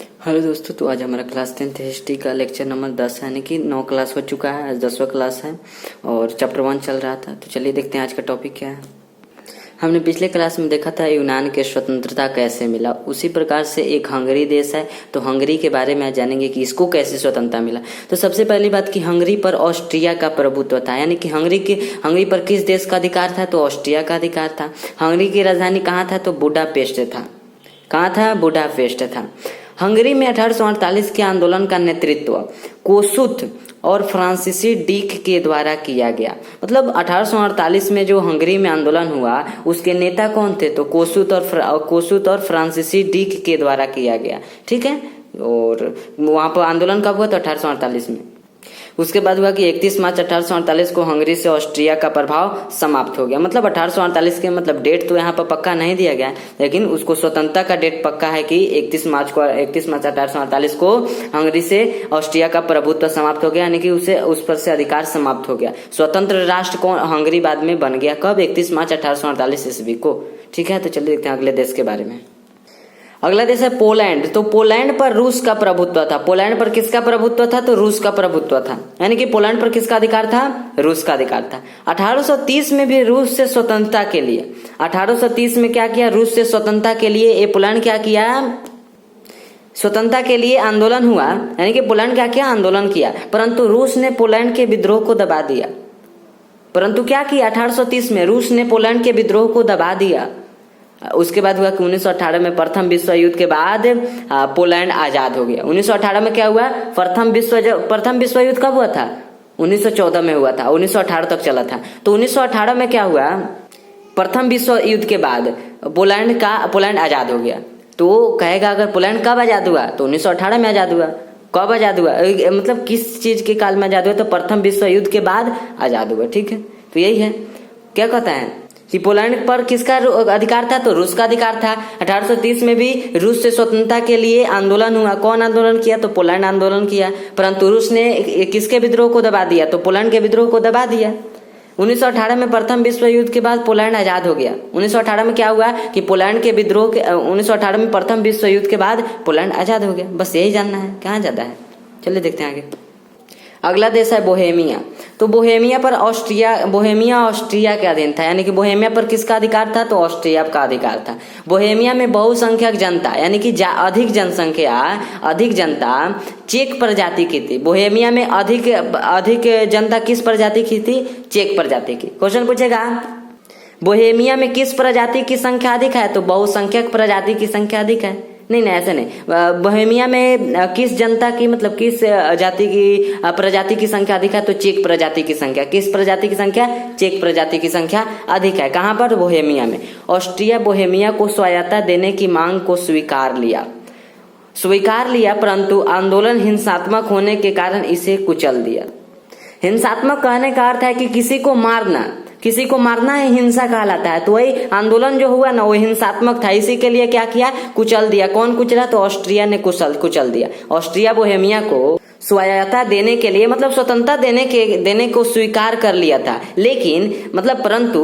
Hello दोस्तों, तो आज हमारा क्लास 10th हिस्ट्री का लेक्चर नंबर 10 है, यानी कि 9 क्लास हो चुका है। आज 10वां क्लास है और चैप्टर 1 चल रहा था। तो चलिए देखते हैं आज का टॉपिक क्या है। हमने पिछले क्लास में देखा था यूनान के स्वतंत्रता कैसे मिला। उसी प्रकार से एक हंगरी देश है, तो हंगरी के बारे में आज जानेंगे कि इसको कैसे स्वतंत्रता मिला। तो सबसे पहली बात कि हंगरी पर ऑस्ट्रिया का प्रभुत्व था, यानी कि हंगरी पर किस देश का अधिकार था, तो ऑस्ट्रिया का अधिकार था। हंगरी की राजधानी कहाँ था, तो बुडापेस्ट था। कहाँ था, बुडापेस्ट था। हंगरी में 1848 के आंदोलन का नेतृत्व कोसुत और फ्रांसीसी डीक के द्वारा किया गया। मतलब 1848 में जो हंगरी में आंदोलन हुआ उसके नेता कौन थे, तो कोसुत और फ्रांसीसी डीक के द्वारा किया गया। ठीक है, और वहां पर आंदोलन कब हुआ, तो 1848 में। उसके बाद हुआ कि 31 मार्च 1848 को हंगरी से ऑस्ट्रिया का प्रभाव समाप्त हो गया। मतलब 1848 के मतलब डेट तो यहाँ पर पक्का नहीं दिया गया, लेकिन उसको स्वतंत्रता का डेट पक्का है कि 31 मार्च 1848 को हंगरी से ऑस्ट्रिया का प्रभुत्व समाप्त हो गया, यानी कि उस पर से अधिकार समाप्त हो गया। स्वतंत्र राष्ट्र कौन हंगरी बाद में बन गया, कब, 31 मार्च 1848 ईस्वी को। ठीक है, तो चलिए देखते हैं अगले देश के बारे में। अगला देश है पोलैंड। तो पोलैंड पर रूस का प्रभुत्व था। पोलैंड पर किसका प्रभुत्व था, तो रूस का प्रभुत्व था, यानी कि पोलैंड पर किसका अधिकार था, रूस का अधिकार था। 1830 में भी रूस से स्वतंत्रता के लिए 1830 में क्या किया, रूस से स्वतंत्रता के लिए ये पोलैंड क्या किया, स्वतंत्रता के लिए आंदोलन हुआ, यानी कि पोलैंड क्या किया, आंदोलन किया। परंतु रूस ने पोलैंड के विद्रोह को दबा दिया। परंतु क्या किया, 1830 में रूस ने पोलैंड के विद्रोह को दबा दिया। उसके बाद हुआ कि 1918 में प्रथम विश्व युद्ध के बाद पोलैंड आजाद हो गया। 1918 में क्या हुआ, प्रथम विश्व युद्ध कब हुआ था, 1914 में हुआ था, 1918 तक चला था। तो 1918 में क्या हुआ, प्रथम विश्व युद्ध के बाद पोलैंड आजाद हो गया। तो कहेगा अगर पोलैंड कब आजाद हुआ, तो 1918 में आजाद हुआ। कब आजाद हुआ, मतलब किस चीज के काल में आजाद हुआ, तो प्रथम विश्व युद्ध के बाद आजाद हुआ। ठीक है, तो यही है। क्या कहता है कि पोलैंड पर किसका अधिकार था, तो रूस का अधिकार था। 1830 में भी रूस से स्वतंत्रता के लिए आंदोलन हुआ। कौन आंदोलन किया, तो पोलैंड आंदोलन किया। परंतु रूस ने किसके विद्रोह को दबा दिया, तो पोलैंड के विद्रोह को दबा दिया। 1918 में प्रथम विश्व युद्ध के बाद पोलैंड आजाद हो गया। 1918 में क्या हुआ कि पोलैंड के विद्रोह के 1918 में प्रथम विश्व युद्ध के बाद पोलैंड आजाद हो गया। बस यही जानना है, कहाँ ज्यादा है। चलिए देखते हैं आगे। अगला देश है बोहेमिया। तो बोहेमिया ऑस्ट्रिया के अधीन था, यानी कि बोहेमिया पर किसका अधिकार था, तो ऑस्ट्रिया का अधिकार था। बोहेमिया में बहुसंख्यक जनता, यानी कि अधिक जनता चेक प्रजाति की थी। बोहेमिया में अधिक जनता किस प्रजाति की थी, चेक प्रजाति की। क्वेश्चन पूछेगा बोहेमिया में किस प्रजाति की संख्या अधिक है, तो बहुसंख्यक प्रजाति की संख्या अधिक है। नहीं, ऐसे नहीं। बोहेमिया में किस जनता की, मतलब किस जाति की प्रजाति की संख्या अधिक है, तो चेक प्रजाति की संख्या। किस प्रजाति की संख्या, चेक प्रजाति की संख्या अधिक है। कहां पर, बोहेमिया में। ऑस्ट्रिया बोहेमिया को स्वायत्तता देने की मांग को स्वीकार लिया, परंतु आंदोलन हिंसात्मक होने के कारण इसे कुचल दिया। हिंसात्मक कहने का अर्थ है कि किसी को मारना ही हिंसा कहलाता है। तो वही आंदोलन जो हुआ ना, वो हिंसात्मक था, इसी के लिए क्या किया, कुचल दिया। कौन कुचला, तो ऑस्ट्रिया ने कुचल दिया। ऑस्ट्रिया बोहेमिया को स्वायत्तता देने के लिए, मतलब स्वतंत्रता देने को स्वीकार कर लिया था, लेकिन मतलब परंतु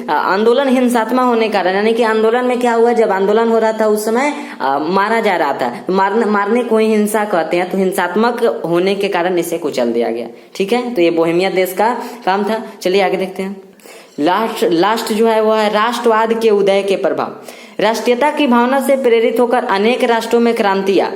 आंदोलन हिंसात्मक होने के कारण, यानी कि आंदोलन में क्या हुआ, जब आंदोलन हो रहा था उस समय मारा जा रहा था। मारने को ही हिंसा कहते हैं, तो हिंसात्मक होने के कारण इसे कुचल दिया गया। ठीक है, तो ये बोहेमिया देश का काम था। चलिए आगे देखते हैं। लास्ट जो है वह है राष्ट्रवाद के उदय के प्रभाव। राष्ट्रीयता की भावना से प्रेरित होकर अनेक राष्ट्रों में क्रांतियां,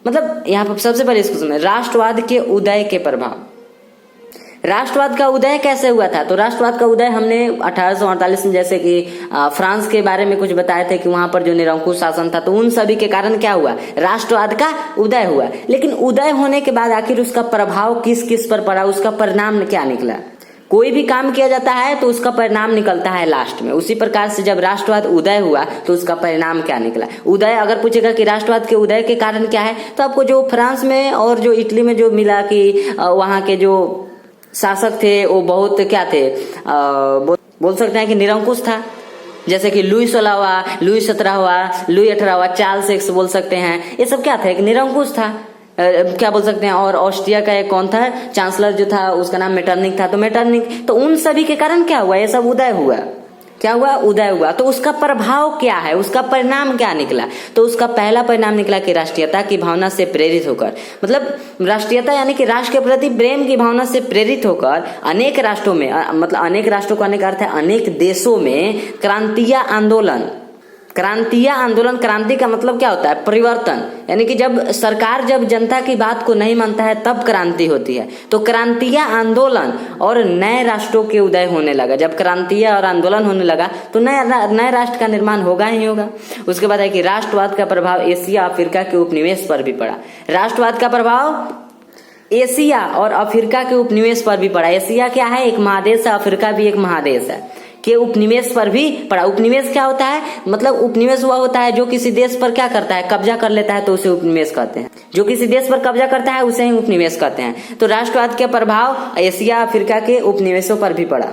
मतलब यहाँ पर सबसे पहले इसको समझ, राष्ट्रवाद के उदय के प्रभाव। राष्ट्रवाद का उदय कैसे हुआ था, तो राष्ट्रवाद का उदय हमने 1848 में, जैसे कि फ्रांस के बारे में कुछ बताए थे कि वहां पर जो निरंकुश शासन था, तो उन सभी के कारण क्या हुआ, राष्ट्रवाद का उदय हुआ। लेकिन उदय होने के बाद आखिर उसका प्रभाव किस किस पर पड़ा, उसका परिणाम क्या निकला। कोई भी काम किया जाता है तो उसका परिणाम निकलता है लास्ट में। उसी प्रकार से जब राष्ट्रवाद उदय हुआ तो उसका परिणाम क्या निकला। उदय, अगर पूछेगा कि राष्ट्रवाद के उदय के कारण क्या है, तो आपको जो फ्रांस में और जो इटली में जो मिला कि वहां के जो शासक थे वो बहुत क्या थे, बोल सकते हैं कि निरंकुश था। जैसे कि लुई 16वां, लुई 17वां, लुई 18वां, चार्ल्स एक्स बोल सकते हैं, ये सब क्या था, एक निरंकुश था। क्या बोल सकते हैं। और ऑस्ट्रिया का एक कौन था चांसलर जो था, उसका नाम मेटरनिक था। तो मेटरनिक, तो उन सभी के कारण क्या हुआ, ये सब उदय हुआ। क्या हुआ, उदय हुआ। तो उसका प्रभाव क्या है, उसका परिणाम क्या निकला? तो उसका पहला परिणाम निकला कि राष्ट्रीयता की भावना से प्रेरित होकर, मतलब राष्ट्रीयता यानी कि राष्ट्र के प्रति प्रेम की भावना से प्रेरित होकर अनेक राष्ट्रों में, मतलब अनेक राष्ट्रों का अनेक अर्थ है अनेक देशों में क्रांतीय आंदोलन। क्रांतीय आंदोलन, क्रांति का मतलब क्या होता है, परिवर्तन, यानी कि जब सरकार जब जनता की बात को नहीं मानता है तब क्रांति होती है। तो क्रांतीय आंदोलन और नए राष्ट्रों के उदय होने लगा। जब क्रांतीय और आंदोलन होने लगा तो नए राष्ट्र का निर्माण होगा ही होगा। उसके बाद है कि राष्ट्रवाद का प्रभाव एशिया अफ्रीका के उपनिवेश पर भी पड़ा। राष्ट्रवाद का प्रभाव एशिया और अफ्रीका के उपनिवेश पर भी पड़ा। एशिया क्या है, एक महादेश है, अफ्रीका भी एक महादेश है, के उपनिवेश पर भी पड़ा। उपनिवेश क्या होता है, मतलब उपनिवेश वह होता है जो किसी देश पर क्या करता है, कब्जा कर लेता है, तो उसे उपनिवेश कहते हैं। जो किसी देश पर कब्जा करता है उसे ही उपनिवेश कहते हैं। तो राष्ट्रवाद के प्रभाव एशिया अफ्रीका के उपनिवेशों पर भी पड़ा।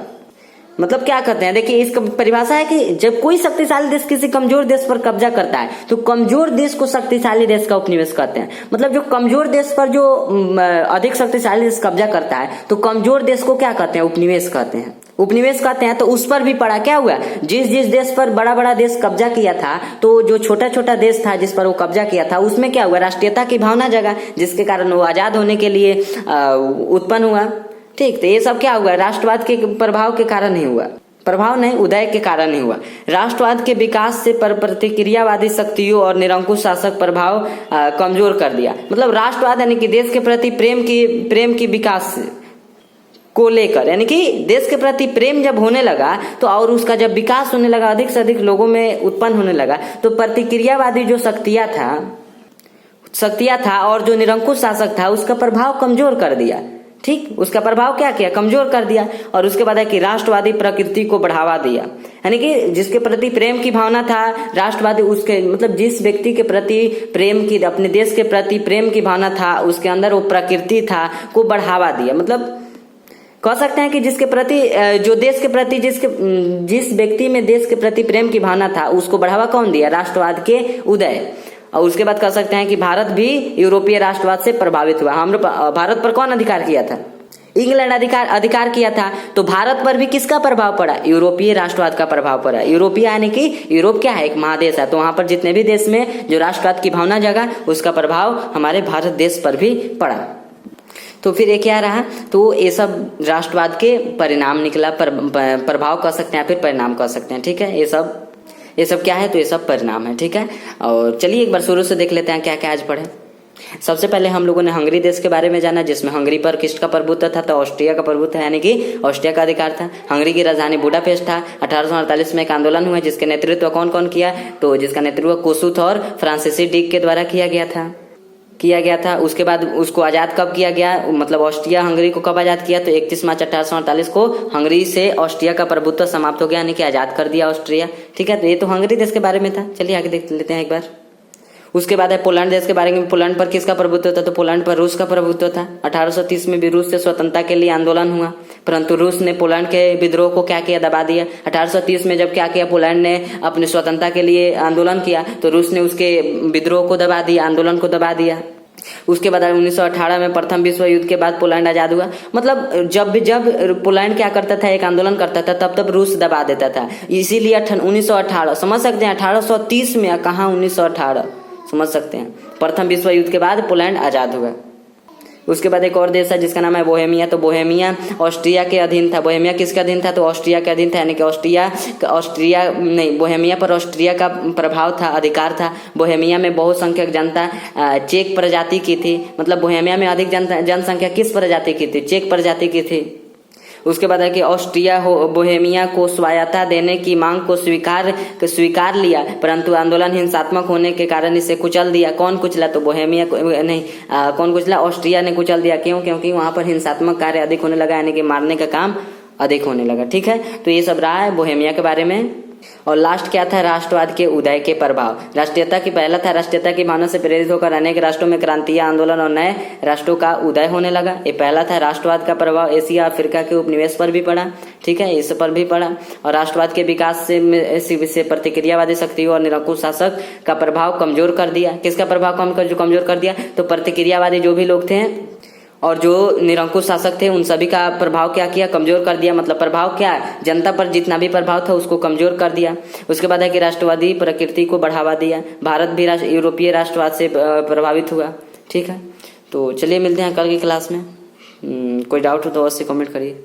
मतलब क्या करते हैं, देखिए इसका परिभाषा है कि जब कोई शक्तिशाली देश किसी कमजोर देश पर कब्जा करता है तो कमजोर देश को शक्तिशाली देश का उपनिवेश कहते हैं। मतलब जो कमजोर देश पर जो अधिक शक्तिशाली देश कब्जा करता है तो कमजोर देश को क्या कहते हैं, उपनिवेश कहते हैं। उपनिवेश कहते हैं। तो उस पर भी पड़ा। क्या हुआ, जिस देश पर बड़ा बड़ा देश कब्जा किया था तो जो छोटा छोटा देश था जिस पर वो कब्जा किया था उसमें क्या हुआ, राष्ट्रीयता की भावना जगा, जिसके कारण वो आजाद होने के लिए उत्पन्न हुआ। ठीक, तो ये सब क्या हुआ, राष्ट्रवाद के प्रभाव के कारण ही हुआ, प्रभाव नहीं, उदय के कारण ही हुआ। राष्ट्रवाद के विकास से प्रतिक्रियावादी शक्तियों और निरंकुश शासक प्रभाव कमजोर कर दिया। मतलब राष्ट्रवाद यानी कि देश के प्रति प्रेम की विकास को लेकर, यानी कि देश के प्रति प्रेम जब होने लगा तो और उसका जब विकास होने लगा, अधिक से अधिक लोगों में उत्पन्न होने लगा, तो प्रतिक्रियावादी जो शक्तियां था और जो निरंकुश शासक था उसका प्रभाव कमजोर कर दिया। ठीक, उसका प्रभाव क्या किया, कमजोर कर दिया। और उसके बाद है कि राष्ट्रवादी प्रकृति को बढ़ावा दिया, यानी कि जिसके प्रति प्रेम की भावना था राष्ट्रवादी, उसके मतलब जिस व्यक्ति के प्रति प्रेम की, अपने देश के प्रति प्रेम की भावना था उसके अंदर वो प्रकृति था को बढ़ावा दिया। मतलब कह सकते हैं कि जिसके प्रति जो देश के प्रति जिस व्यक्ति में देश के प्रति प्रेम की भावना था उसको बढ़ावा कौन दिया, राष्ट्रवाद के उदय। और उसके बाद कह सकते हैं कि भारत भी यूरोपीय राष्ट्रवाद से प्रभावित हुआ। हम भारत पर कौन अधिकार किया था, इंग्लैंड अधिकार किया था। तो भारत पर भी किसका प्रभाव पड़ा, यूरोपीय राष्ट्रवाद का प्रभाव पड़ा। यूरोपीय यानी कि यूरोप क्या है, एक महादेश है, तो वहां पर जितने भी देश में जो राष्ट्रवाद की भावना जगा उसका प्रभाव हमारे भारत देश पर भी पड़ा। तो फिर ये क्या रहा, तो ये सब राष्ट्रवाद के परिणाम निकला, प्रभाव कह सकते हैं, फिर परिणाम कह सकते हैं। ठीक है, ये सब क्या है, तो ये सब परिणाम है। ठीक है, और चलिए एक बार शुरू से देख लेते हैं क्या क्या आज पढ़े। सबसे पहले हम लोगों ने हंगरी देश के बारे में जाना, जिसमें हंगरी पर किसका प्रभुत्व था, तो ऑस्ट्रिया का प्रभुत्व था, यानी कि ऑस्ट्रिया का अधिकार था। हंगरी की राजधानी बुडापेस्ट था। 1848 में एक आंदोलन हुआ जिसके नेतृत्व कौन कौन किया, तो जिसका नेतृत्व कोसुथ और फ्रांसीसी डिक के द्वारा किया गया था। उसके बाद उसको आजाद कब किया गया, मतलब ऑस्ट्रिया हंगरी को कब आजाद किया, तो 31 मार्च 1848 को हंगरी से ऑस्ट्रिया का प्रभुत्व समाप्त हो गया, यानी कि आजाद कर दिया ऑस्ट्रिया। ठीक है, तो ये तो हंगरी देश के बारे में था। चलिए आगे देख लेते हैं एक बार। उसके बाद है पोलैंड देश के बारे में। पोलैंड पर किसका प्रभुत्व था, तो पोलैंड पर रूस का प्रभुत्व था। 1830 में भी रूस से स्वतंत्रता के लिए आंदोलन हुआ, परंतु रूस ने पोलैंड के विद्रोह को क्या किया, दबा दिया। 1830 में जब क्या किया, पोलैंड ने अपनी स्वतंत्रता के लिए आंदोलन किया तो रूस ने उसके विद्रोह को दबा दिया, आंदोलन को दबा दिया। उसके बाद 1918 में प्रथम विश्व युद्ध के बाद पोलैंड आजाद हुआ। मतलब जब पोलैंड क्या करता था, एक आंदोलन करता था, तब रूस दबा देता था। इसीलिए 1918 समझ सकते हैं, 1830 में कहाँ 1918 समझ सकते हैं। प्रथम विश्व युद्ध के बाद पोलैंड आजाद हुआ। उसके बाद एक और देश है जिसका नाम है बोहेमिया। तो बोहेमिया ऑस्ट्रिया के अधीन था। बोहेमिया किसके अधीन था, तो ऑस्ट्रिया के अधीन था, यानी कि बोहेमिया पर ऑस्ट्रिया का प्रभाव था, अधिकार था। बोहेमिया में बहुसंख्यक जनता चेक प्रजाति की थी। मतलब बोहेमिया में अधिक जनसंख्या किस प्रजाति की थी, चेक प्रजाति की थी। उसके बाद है कि ऑस्ट्रिया बोहेमिया को स्वायत्तता देने की मांग को स्वीकार लिया, परंतु आंदोलन हिंसात्मक होने के कारण इसे कुचल दिया। कौन कुचला, तो बोहेमिया नहीं, कौन कुचला, ऑस्ट्रिया ने कुचल दिया। क्यों, क्योंकि वहां पर हिंसात्मक कार्य अधिक होने लगा, यानी कि मारने का काम अधिक होने लगा। ठीक है, तो ये सब रहा है बोहेमिया के बारे में। और लास्ट क्या था, राष्ट्रवाद के उदय के प्रभाव। राष्ट्रीयता की पहला था राष्ट्रीयता की भावना से प्रेरित होकर अनेक राष्ट्रों में क्रांतीय आंदोलन और नए राष्ट्रों का उदय होने लगा। ये पहला था। राष्ट्रवाद का प्रभाव एशिया अफ्रीका के उपनिवेश पर भी पड़ा। ठीक है, इस पर भी पड़ा। और राष्ट्रवाद के विकास से प्रतिक्रियावादी शक्तियों और निरंकुश शासक का प्रभाव कमजोर कर दिया। किसका प्रभाव कमजोर कर दिया, तो प्रतिक्रियावादी जो भी लोग थे और जो निरंकुश शासक थे उन सभी का प्रभाव क्या किया, कमजोर कर दिया। मतलब प्रभाव क्या है, जनता पर जितना भी प्रभाव था उसको कमजोर कर दिया। उसके बाद है कि राष्ट्रवादी प्रकृति को बढ़ावा दिया। भारत भी यूरोपीय राष्ट्रवाद से प्रभावित हुआ। ठीक है, तो चलिए मिलते हैं कल की क्लास में। कोई डाउट हो तो अवश्य कमेंट करिए।